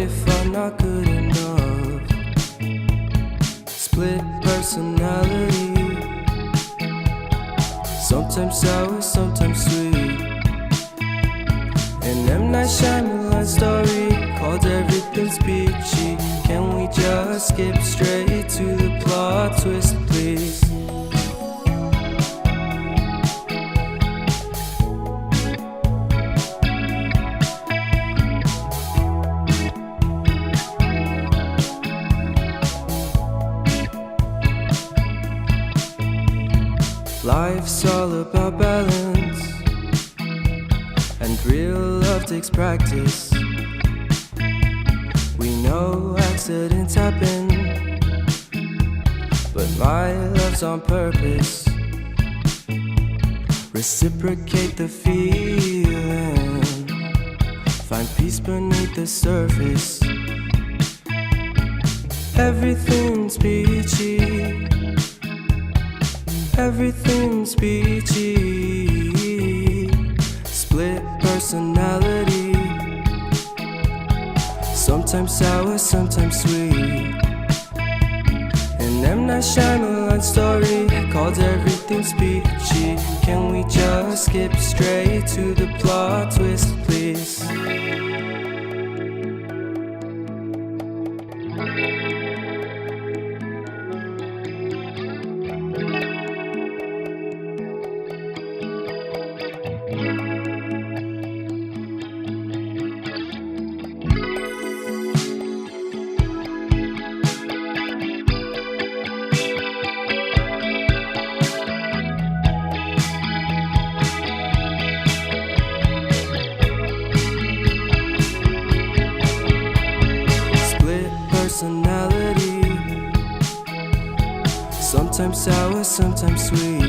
if I'm not good enough? Split personality, sometimes sour, sometimes sweet. An M. Night Shyamalan story called Everything's Peachy. Can we just skip straight to the plot twist, please? Life's all about balance, and real love takes practice. We know accidents happen, but my love's on purpose. Reciprocate the feeling, find peace beneath the surface. Everything's peachy, everything's peachy. Split personality, sometimes sour, sometimes sweet. An M. Night Shyamalan story called Everything's Peachy. Can we just skip straight to the plot twist, please? Personality, sometimes sour, sometimes sweet.